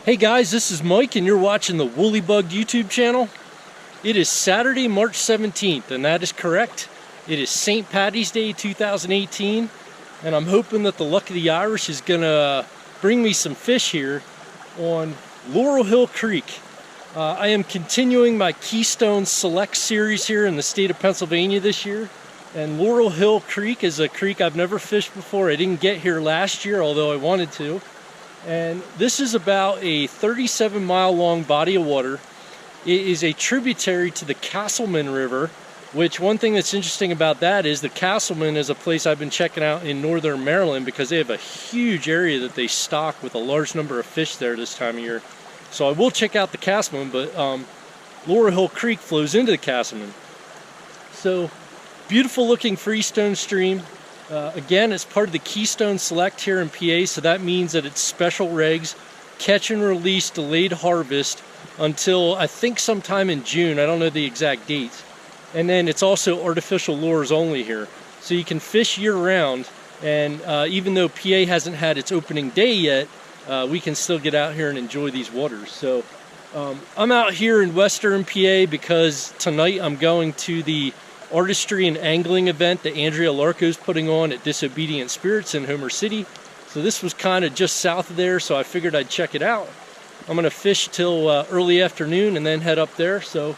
Hey guys, this is Mike and you're watching the Woolly Bug YouTube channel. It is Saturday, March 17th, and that is correct. It is St. Paddy's Day 2018, and I'm hoping that the luck of the Irish is gonna bring me some fish here on Laurel Hill Creek. I am continuing my Keystone Select series here in the state of Pennsylvania this year, and Laurel Hill Creek is a creek I've never fished before. I didn't get here last year, although I wanted to. And this is about a 37-mile long body of water. It is a tributary to the Casselman River, which one thing that's interesting about that is the Castleman is a place I've been checking out in northern Maryland because they have a huge area that they stock with a large number of fish there this time of year. So I will check out the Castleman, but Laurel Hill Creek flows into the Castleman. So beautiful looking freestone stream. Again, it's part of the Keystone Select here in PA, so that means that it's special regs, catch and release, delayed harvest until I think sometime in June. I don't know the exact dates. And then it's also artificial lures only here. So you can fish year round, and even though PA hasn't had its opening day yet, we can still get out here and enjoy these waters. So I'm out here in western PA because tonight I'm going to the artistry and angling event that Andrea Larco's putting on at Disobedient Spirits in Homer City. So this was kind of just south of there, so I figured I'd check it out. I'm gonna fish till early afternoon and then head up there. So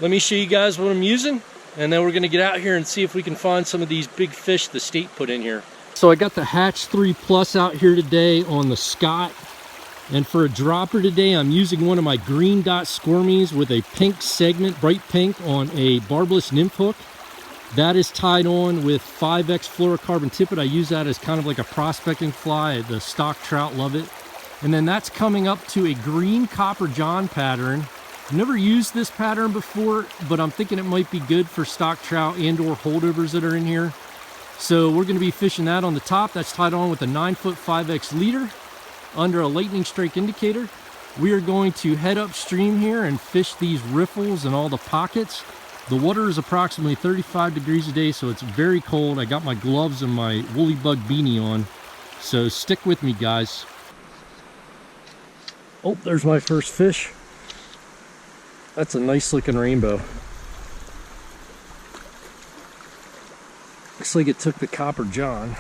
let me show you guys what I'm using, and then we're gonna get out here and see if we can find some of these big fish the state put in here. So I got the Hatch 3 Plus out here today on the Scott, and for a dropper today I'm using one of my green dot Squirmies with a pink segment, bright pink, on a barbless Nymph hook. That is tied on with 5X fluorocarbon tippet. I use that as kind of like a prospecting fly. The stock trout love it. And then that's coming up to a green copper john pattern. I've never used this pattern before, but I'm thinking it might be good for stock trout and or holdovers that are in here. So we're going to be fishing that on the top. That's tied on with a 9-foot 5X leader under a lightning strike indicator. We are going to head upstream here and fish these riffles and all the pockets. The water is approximately 35 degrees a day, so it's very cold. I got my gloves and my woolly bug beanie on, so stick with me, guys. Oh, there's my first fish. That's a nice looking rainbow. Looks like it took the copper john.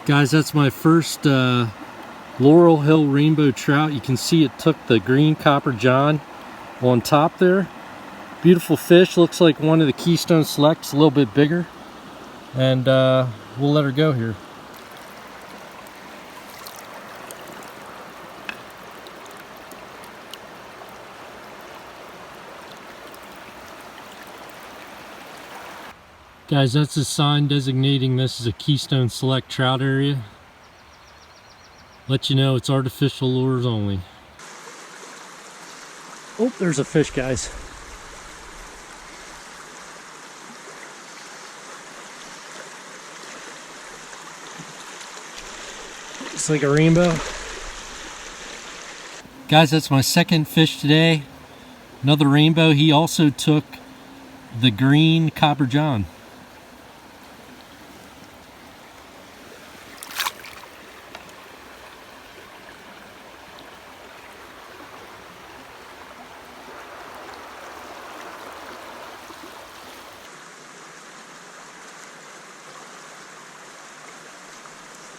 Guys, that's my first Laurel Hill rainbow trout. You can see it took the green copper john on top there. Beautiful fish, looks like one of the Keystone Selects, a little bit bigger. And we'll let her go here. Guys, that's a sign designating this as a Keystone Select trout area. Let you know it's artificial lures only. Oh, there's a fish, guys. Looks like a rainbow. Guys, that's my second fish today. Another rainbow. He also took the green copper john.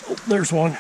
Oh, there's one.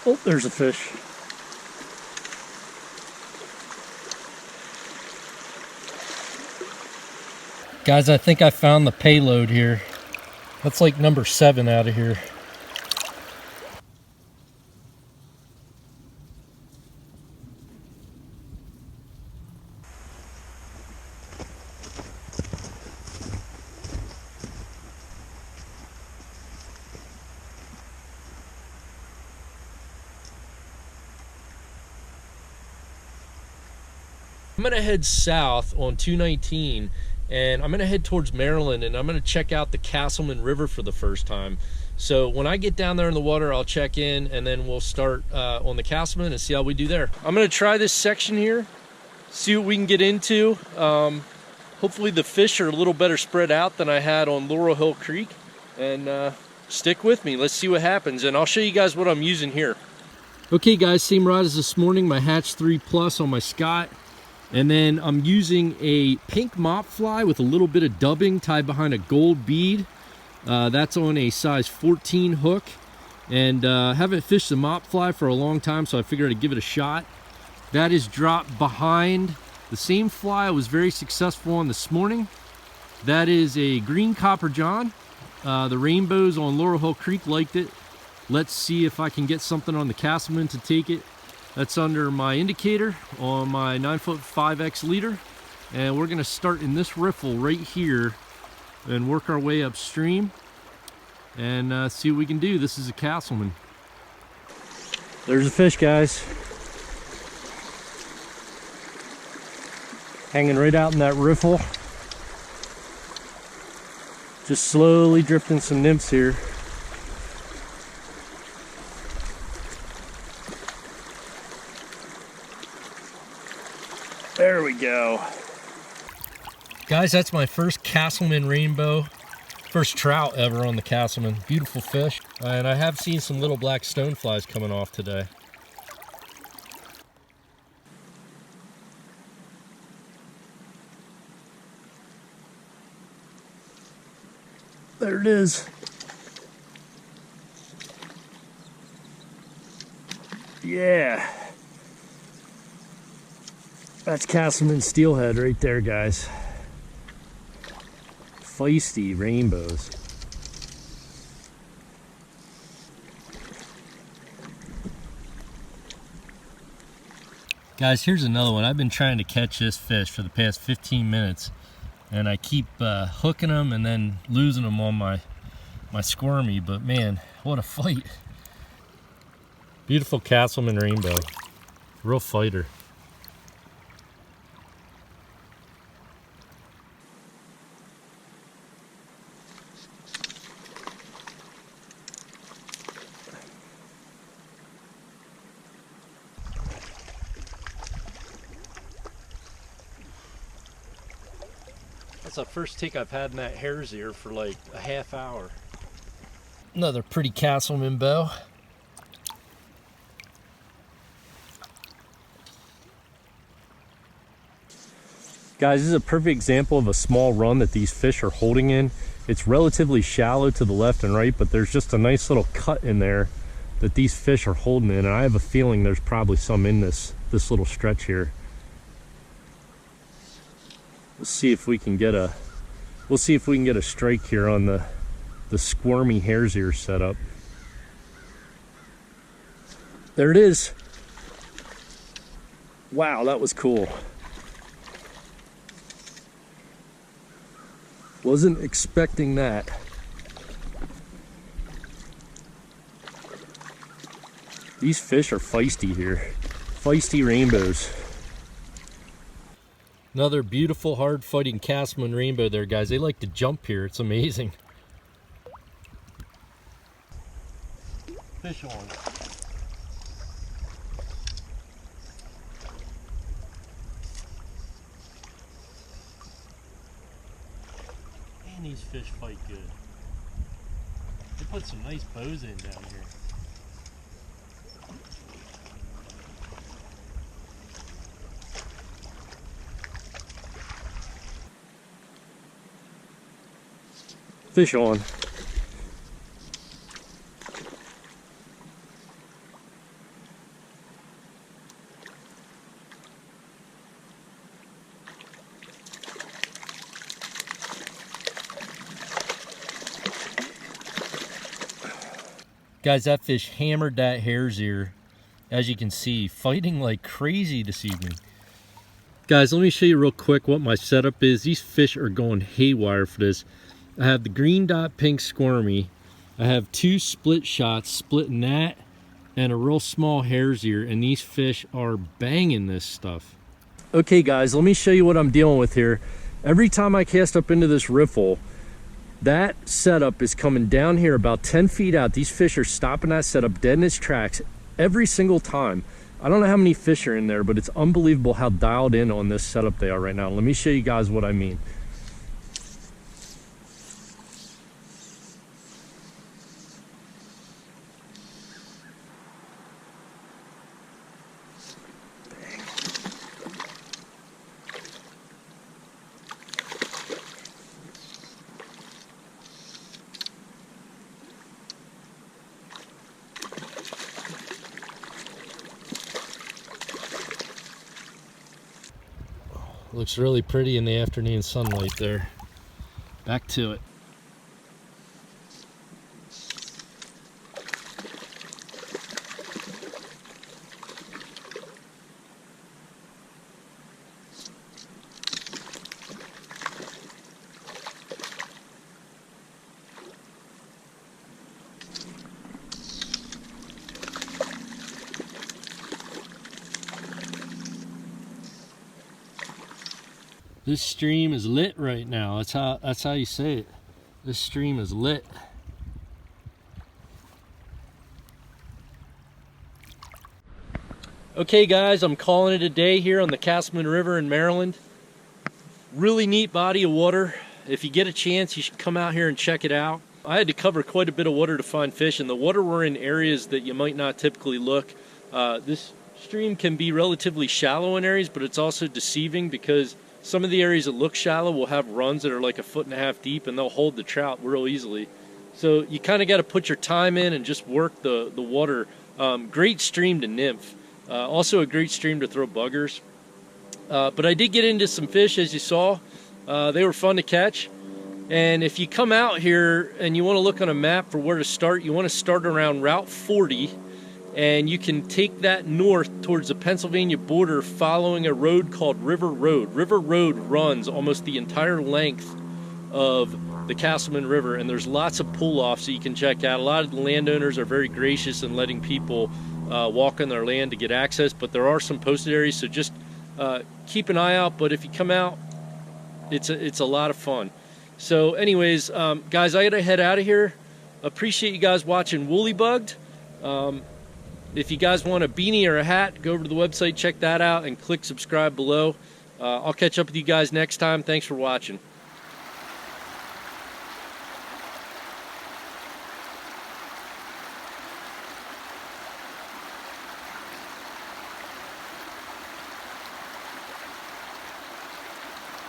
Oh, there's a fish. Guys, I think I found the payload here. That's like number 7 out of here. I'm gonna head south on 219 and I'm gonna head towards Maryland, and I'm gonna check out the Casselman River for the first time. So when I get down there in the water, I'll check in, and then we'll start on the Castleman and see how we do there. I'm gonna try this section here, see what we can get into. Hopefully the fish are a little better spread out than I had on Laurel Hill Creek, and stick with me. Let's see what happens, and I'll show you guys what I'm using here. Okay guys, same rod as this morning, my Hatch 3 Plus on my Scott. And then I'm using a pink mop fly with a little bit of dubbing tied behind a gold bead. That's on a size 14 hook. And haven't fished the mop fly for a long time, so I figured I'd give it a shot. That is dropped behind the same fly I was very successful on this morning. That is a green copper john. The rainbows on Laurel Hill Creek liked it. Let's see if I can get something on the Castleman to take it. That's under my indicator on my 9-foot 5X leader. And we're gonna start in this riffle right here and work our way upstream and see what we can do. This is a Castleman. There's a fish, guys. Hanging right out in that riffle. Just slowly drifting some nymphs here. There we go. Guys, that's my first Castleman rainbow. First trout ever on the Castleman. Beautiful fish. And I have seen some little black stoneflies coming off today. There it is. Yeah. That's Castleman steelhead right there, guys. Feisty rainbows. Guys, here's another one. I've been trying to catch this fish for the past 15 minutes, and I keep hooking them and then losing them on my Squirmy, but man, what a fight. Beautiful Castleman rainbow. Real fighter. That's the first take I've had in that Hares Ear for like a half hour. Another pretty Casselman bow. Guys, this is a perfect example of a small run that these fish are holding in. It's relatively shallow to the left and right, but there's just a nice little cut in there that these fish are holding in, and I have a feeling there's probably some in this little stretch here. Let's see if we can get a strike here on the Squirmy Hares Ear setup. There it is. Wow, that was cool. Wasn't expecting that. These fish are feisty here. Feisty rainbows. Another beautiful, hard-fighting Casselman rainbow there, guys. They like to jump here. It's amazing. Fish on. Man, these fish fight good. They put some nice bows in down here. Fish on. Guys, that fish hammered that hare's ear. As you can see, fighting like crazy this evening. Guys, let me show you real quick what my setup is. These fish are going haywire for this. I have the green dot pink squirmy. I have 2 split shots, splitting that, and a real small hare's ear, and these fish are banging this stuff. Okay guys, let me show you what I'm dealing with here. Every time I cast up into this riffle, that setup is coming down here about 10 feet out. These fish are stopping that setup dead in its tracks every single time. I don't know how many fish are in there, but it's unbelievable how dialed in on this setup they are right now. Let me show you guys what I mean. Looks really pretty in the afternoon sunlight there. Back to it. This stream is lit right now. That's how you say it. This stream is lit. Okay guys, I'm calling it a day here on the Casselman River in Maryland. Really neat body of water. If you get a chance, you should come out here and check it out. I had to cover quite a bit of water to find fish, and the water were in areas that you might not typically look. This stream can be relatively shallow in areas, but it's also deceiving because some of the areas that look shallow will have runs that are like 1.5 feet deep, and they'll hold the trout real easily. So you kind of got to put your time in and just work the water. Great stream to nymph. Also a great stream to throw buggers. But I did get into some fish, as you saw. They were fun to catch. And if you come out here and you want to look on a map for where to start, you want to start around Route 40. And you can take that north towards the Pennsylvania border following a road called River Road. River Road runs almost the entire length of the Casselman River, and there's lots of pull-offs that you can check out. A lot of the landowners are very gracious in letting people walk on their land to get access, but there are some posted areas, so just keep an eye out. But if you come out, it's a lot of fun. So anyways, guys, I gotta head out of here. Appreciate you guys watching Woolly Bugged. If you guys want a beanie or a hat, go over to the website, check that out, and click subscribe below. I'll catch up with you guys next time. Thanks for watching.